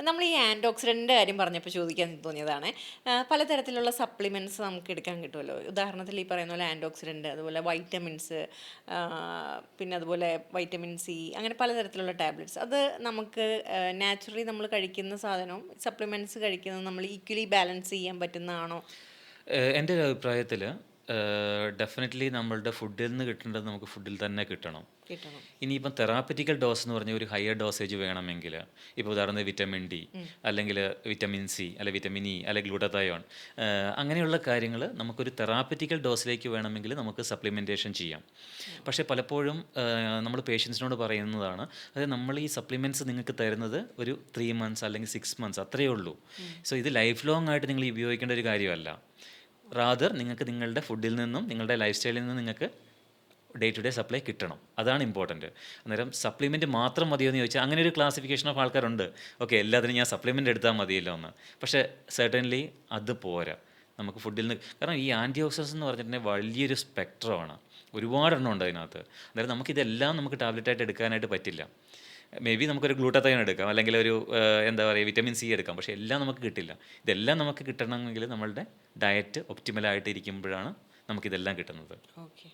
നമ്മൾ ഈ ആൻറ്റി ഓക്സിഡൻറ്റിൻ്റെ കാര്യം പറഞ്ഞപ്പോൾ ചോദിക്കാൻ തോന്നിയതാണ്. പലതരത്തിലുള്ള സപ്ലിമെൻറ്റ്സ് നമുക്ക് എടുക്കാൻ കിട്ടുമല്ലോ. ഉദാഹരണത്തിൽ ഈ പറയുന്ന പോലെ ആൻറ്റി ഓക്സിഡൻറ്റ്, അതുപോലെ വൈറ്റമിൻസ്, പിന്നെ അതുപോലെ വൈറ്റമിൻ സി, അങ്ങനെ പലതരത്തിലുള്ള ടാബ്ലറ്റ്സ്. അത് നമുക്ക് നാച്ചുറലി നമ്മൾ കഴിക്കുന്ന സാധനവും സപ്ലിമെൻറ്റ്സ് കഴിക്കുന്നത് നമ്മൾ ഈക്വലി ബാലൻസ് ചെയ്യാൻ പറ്റുന്നതാണോ? എൻ്റെ ഒരു അഭിപ്രായത്തിൽ ഡെഫിനറ്റ്ലി നമ്മളുടെ ഫുഡിൽ നിന്ന് കിട്ടേണ്ടത് നമുക്ക് ഫുഡിൽ തന്നെ കിട്ടണം. കിട്ടണം. ഇനിയിപ്പം തെറാപ്പറ്റിക്കൽ ഡോസ് എന്ന് പറഞ്ഞ ഒരു ഹയർ ഡോസേജ് വേണമെങ്കിൽ, ഇപ്പോൾ ഉദാഹരണത്തിന് വിറ്റമിൻ ഡി, അല്ലെങ്കിൽ വിറ്റമിൻ സി, അല്ലെങ്കിൽ വിറ്റമിൻ ഇ, അല്ലെങ്കിൽ ഗ്ലൂട്ടതയോൺ, അങ്ങനെയുള്ള കാര്യങ്ങൾ നമുക്കൊരു തെറാപ്പറ്റിക്കൽ ഡോസിലേക്ക് വേണമെങ്കിൽ നമുക്ക് സപ്ലിമെൻറ്റേഷൻ ചെയ്യാം. പക്ഷേ പലപ്പോഴും നമ്മൾ പേഷ്യൻസിനോട് പറയുന്നതാണ്, അതായത് നമ്മൾ ഈ സപ്ലിമെൻറ്റ്സ് നിങ്ങൾക്ക് തരുന്നത് ഒരു 3 മന്ത്സ് അല്ലെങ്കിൽ 6 മന്ത്സ് അത്രയേ ഉള്ളൂ. സോ ഇത് ലൈഫ് ലോങ് ആയിട്ട് നിങ്ങൾ ഉപയോഗിക്കേണ്ട ഒരു കാര്യമല്ല. റാദർ നിങ്ങൾക്ക് നിങ്ങളുടെ ഫുഡിൽ നിന്നും നിങ്ങളുടെ ലൈഫ് സ്റ്റൈലിൽ നിന്നും നിങ്ങൾക്ക് ഡേ ടു ഡേ സപ്ലൈ കിട്ടണം. അതാണ് ഇമ്പോർട്ടൻറ്റ്. അന്നേരം സപ്ലിമെൻറ്റ് മാത്രം മതിയോ എന്ന് ചോദിച്ചാൽ അങ്ങനെ ഒരു ക്ലാസിഫിക്കേഷൻ ഓഫ് ആൾക്കാരുണ്ട്. ഓക്കെ, എല്ലാത്തിനും ഞാൻ സപ്ലിമെൻറ്റ് എടുത്താൽ മതിയല്ലോ എന്ന്. പക്ഷേ സെർട്ടൻലി അത് പോരാ. നമുക്ക് ഫുഡിൽ നിന്ന്, കാരണം ഈ ആൻറ്റി ഓക്സിഡൻസ് എന്ന് പറഞ്ഞിട്ടുണ്ടെങ്കിൽ വലിയൊരു സ്പെക്ട്രമാണ്, ഒരുപാടെണ്ണം ഉണ്ട് അതിനകത്ത്. അന്നേരം നമുക്കിതെല്ലാം നമുക്ക് ടാബ്ലറ്റായിട്ട് എടുക്കാനായിട്ട് പറ്റില്ല. മേ ബി നമുക്കൊരു ഗ്ലൂട്ടത്തയോൺ എടുക്കാം, അല്ലെങ്കിൽ ഒരു എന്താ പറയുക വിറ്റമിൻ സി എടുക്കാം. പക്ഷേ എല്ലാം നമുക്ക് കിട്ടില്ല. ഇതെല്ലാം നമുക്ക് കിട്ടണമെങ്കിൽ നമ്മളുടെ ഡയറ്റ് ഒപ്റ്റിമലായിട്ട് ഇരിക്കുമ്പോഴാണ് നമുക്കിതെല്ലാം കിട്ടുന്നത്. ഓക്കെ.